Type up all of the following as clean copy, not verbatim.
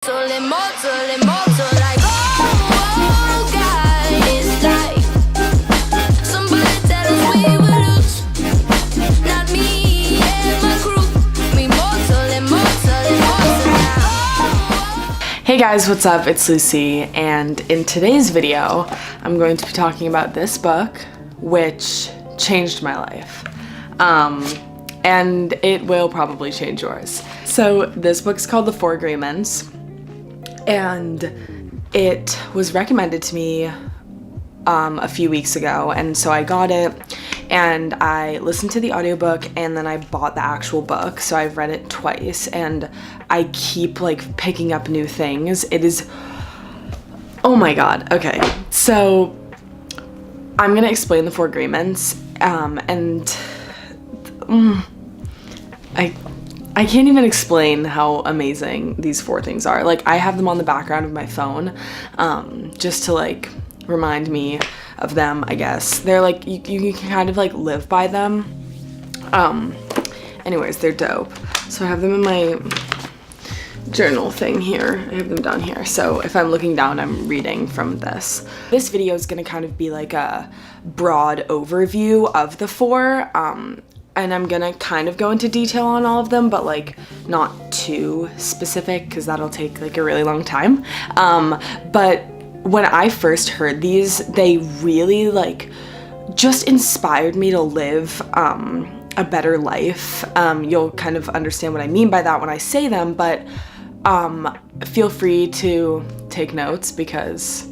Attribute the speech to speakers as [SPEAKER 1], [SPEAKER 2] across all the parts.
[SPEAKER 1] Immortal, like oh God, it's like somebody tell us we will lose, not me and my crew. Immortal now.
[SPEAKER 2] Hey guys, what's up? It's Lucy, and in today's video, I'm going to be talking about this book, which changed my life. And it will probably change yours. So this book's called The 4 Agreements. And it was recommended to me a few weeks ago, and so I got it and I listened to the audiobook and then I bought the actual book, so I've read it twice and I keep like picking up new things. It is, oh my god. Okay, so I'm gonna explain the 4 agreements I can't even explain how amazing these 4 things are. Like, I have them on the background of my phone, just to like remind me of them, I guess. They're like, you can kind of like live by them. Anyways, they're dope. So I have them in my journal thing here. I have them down here. So if I'm looking down, I'm reading from this. This video is gonna kind of be like a broad overview of the 4. And I'm gonna kind of go into detail on all of them, but like not too specific because that'll take like a really long time. But when I first heard these, they really like just inspired me to live a better life. You'll kind of understand what I mean by that when I say them, but feel free to take notes because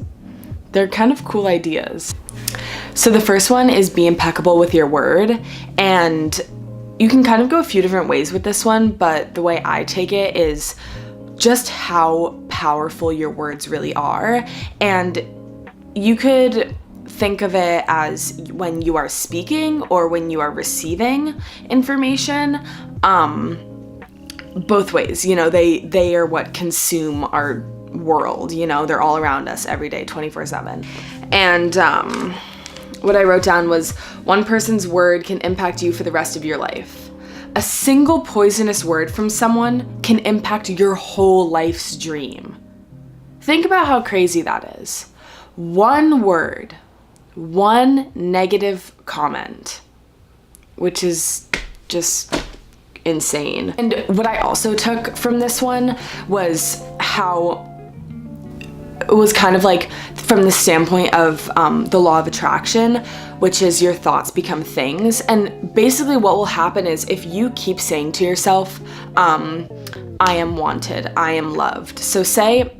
[SPEAKER 2] they're kind of cool ideas. So the first one is be impeccable with your word, and you can kind of go a few different ways with this one, but the way I take it is just how powerful your words really are. And you could think of it as when you are speaking or when you are receiving information, both ways, you know, they are what consume our world, you know, they're all around us every day, 24/7. And what I wrote down was, one person's word can impact you for the rest of your life. A single poisonous word from someone can impact your whole life's dream. Think about how crazy that is. One word, one negative comment, which is just insane. And what I also took from this one was how it was kind of like from the standpoint of the law of attraction, which is your thoughts become things. And basically what will happen is if you keep saying to yourself, I am wanted, I am loved. So say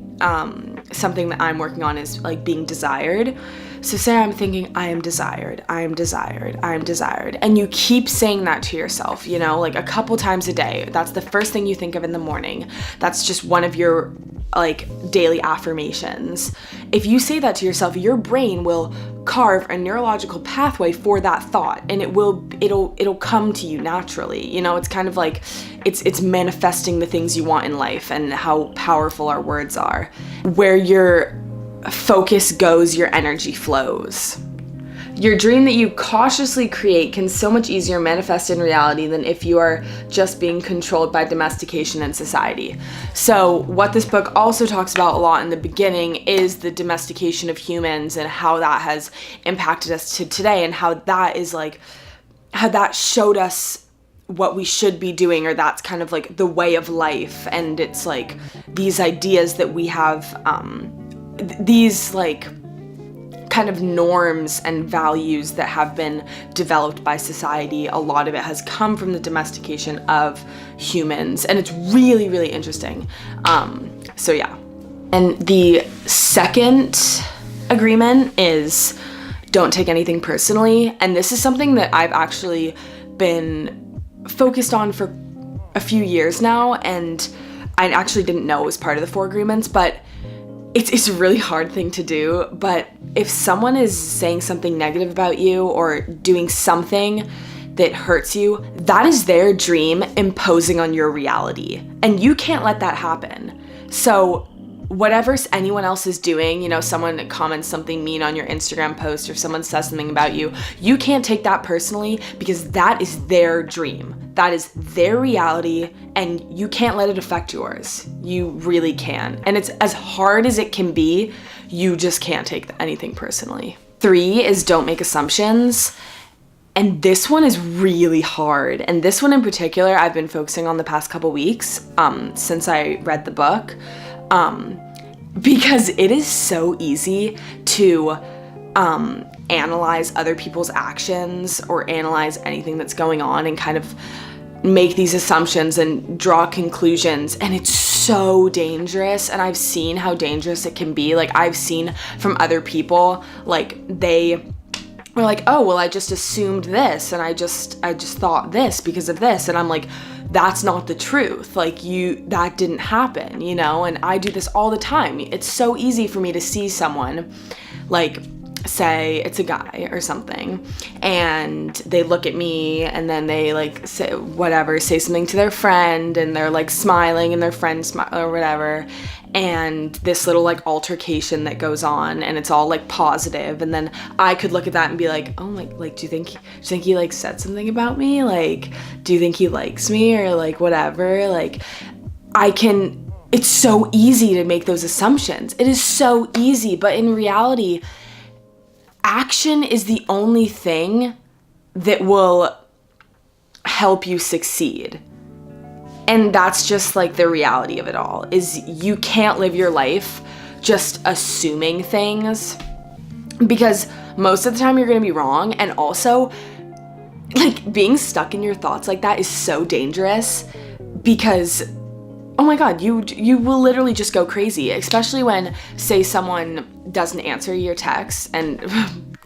[SPEAKER 2] something that I'm working on is like being desired. So say I'm thinking, I am desired, I am desired, I am desired. And you keep saying that to yourself, you know, like a couple times a day. That's the first thing you think of in the morning. That's just one of your like daily affirmations. If you say that to yourself, your brain will carve a neurological pathway for that thought, and it'll come to you naturally. You know, it's kind of like it's manifesting the things you want in life, and how powerful our words are. Where your focus goes, your energy flows. Your dream that you cautiously create can so much easier manifest in reality than if you are just being controlled by domestication and society. So what this book also talks about a lot in the beginning is the domestication of humans and how that has impacted us to today, and how that is like, how that showed us what we should be doing, or that's kind of like the way of life. And it's like these ideas that we have, these like kind of norms and values that have been developed by society. A lot of it has come from the domestication of humans, and it's really, really interesting. So yeah. And the second agreement is don't take anything personally. And this is something that I've actually been focused on for a few years now, and I actually didn't know it was part of the 4 agreements, but it's a really hard thing to do. But if someone is saying something negative about you or doing something that hurts you, that is their dream imposing on your reality, and you can't let that happen. So whatever anyone else is doing, you know, someone comments something mean on your Instagram post or someone says something about you, you can't take that personally because that is their dream. That is their reality and you can't let it affect yours. You really can. And it's as hard as it can be, you just can't take anything personally. 3 is don't make assumptions. And this one is really hard. And this one in particular, I've been focusing on the past couple weeks since I read the book. Because it is so easy to analyze other people's actions or analyze anything that's going on and kind of make these assumptions and draw conclusions, and it's so dangerous. And I've seen how dangerous it can be. Like, I've seen from other people, like, they were like, oh, well, I just assumed this and I just thought this because of this, and I'm like, that's not the truth. Like, that didn't happen, you know? And I do this all the time. It's so easy for me to see someone, like, say it's a guy or something, and they look at me and then they like say something to their friend, and they're like smiling and their friend or whatever, and this little like altercation that goes on, and it's all like positive, and then I could look at that and be like, oh my, like, do you think he like said something about me? Like, do you think he likes me or like whatever? Like, it's so easy to make those assumptions. It is so easy, but in reality, action is the only thing that will help you succeed. And that's just like the reality of it all, is you can't live your life just assuming things, because most of the time you're going to be wrong. And also, like, being stuck in your thoughts like that is so dangerous, because oh my God, you will literally just go crazy, especially when, say, someone doesn't answer your texts. And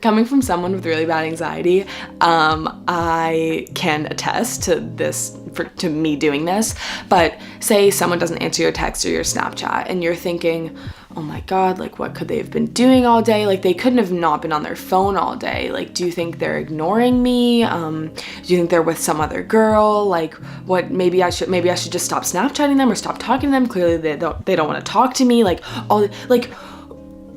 [SPEAKER 2] coming from someone with really bad anxiety, I can attest to this, to me doing this. But say someone doesn't answer your text or your Snapchat, and you're thinking, oh my God, like, what could they have been doing all day? Like, they couldn't have not been on their phone all day. Like, do you think they're ignoring me? Do you think they're with some other girl? Like, what, maybe I should just stop Snapchatting them or stop talking to them. Clearly they don't want to talk to me. Like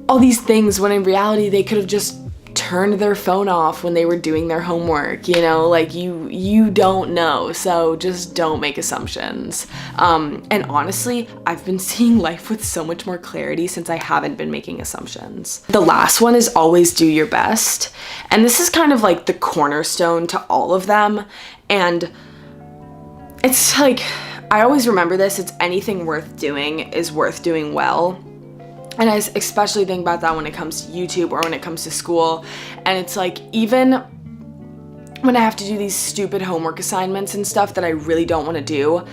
[SPEAKER 2] all these things, when in reality they could have just turned their phone off when they were doing their homework, you know? Like, you don't know, so just don't make assumptions. And honestly, I've been seeing life with so much more clarity since I haven't been making assumptions. The last one is always do your best. And this is kind of like the cornerstone to all of them. And it's like, I always remember this, it's anything worth doing is worth doing well. And I especially think about that when it comes to YouTube or when it comes to school. And it's like, even when I have to do these stupid homework assignments and stuff that I really don't want to do,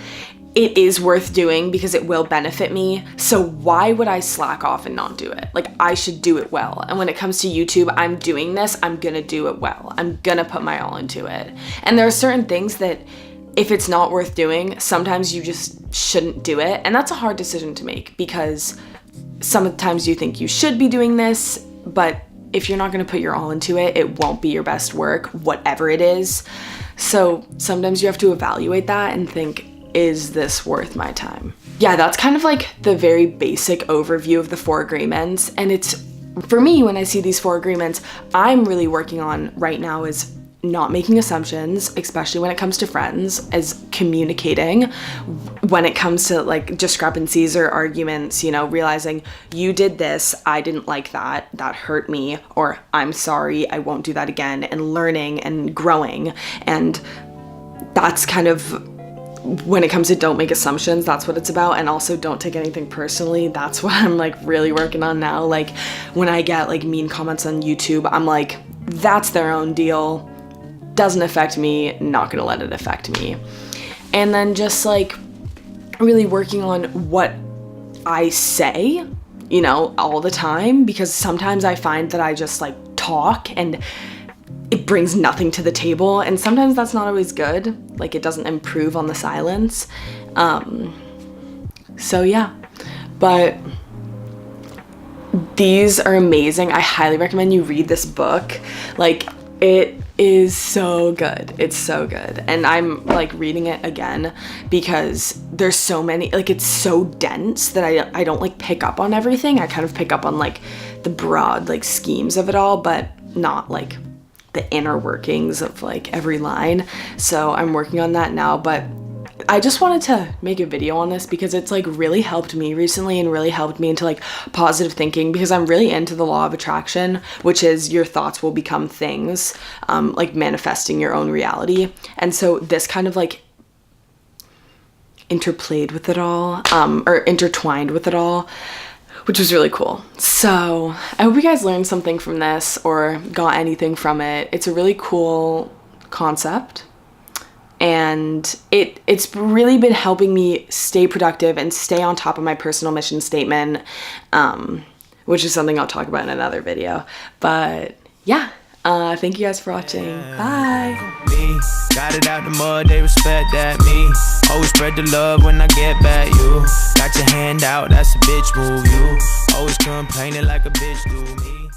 [SPEAKER 2] it is worth doing because it will benefit me. So why would I slack off and not do it? Like, I should do it well. And when it comes to YouTube, I'm doing this, I'm gonna do it well. I'm gonna put my all into it. And there are certain things that, if it's not worth doing, sometimes you just shouldn't do it. And that's a hard decision to make, because sometimes you think you should be doing this, but if you're not going to put your all into it, it won't be your best work, whatever it is. So sometimes you have to evaluate that and think, is this worth my time? Yeah, that's kind of like the very basic overview of the 4 agreements. And it's, for me, when I see these 4 agreements, I'm really working on right now is not making assumptions, especially when it comes to friends, as communicating when it comes to like discrepancies or arguments, you know, realizing you did this, I didn't like that hurt me, or I'm sorry, I won't do that again, and learning and growing. And that's kind of, when it comes to don't make assumptions, that's what it's about. And also don't take anything personally. That's what I'm like really working on now. Like, when I get like mean comments on YouTube, I'm like, that's their own deal. Doesn't affect me, not gonna let it affect me. And then just like really working on what I say, you know, all the time, because sometimes I find that I just like talk and it brings nothing to the table, and sometimes that's not always good. Like, it doesn't improve on the silence. So yeah, but these are amazing. I highly recommend you read this book. Like, it is so good. It's so good. And I'm like reading it again because there's so many, like it's so dense that I don't like pick up on everything. I kind of pick up on like the broad like schemes of it all, but not like the inner workings of like every line. So I'm working on that now, but I just wanted to make a video on this because it's like really helped me recently and really helped me into like positive thinking, because I'm really into the law of attraction, which is your thoughts will become things, like manifesting your own reality. And so this kind of like interplayed with it all, or intertwined with it all, which was really cool. So I hope you guys learned something from this or got anything from it. It's a really cool concept. And it's really been helping me stay productive and stay on top of my personal mission statement, which is something I'll talk about in another video. But yeah, thank you guys for watching. Bye.
[SPEAKER 3] Me, got it out the mud, they respect that. Me, always spread the love when I get back. You got your hand out, that's a bitch move. You always complaining like a bitch do. Me.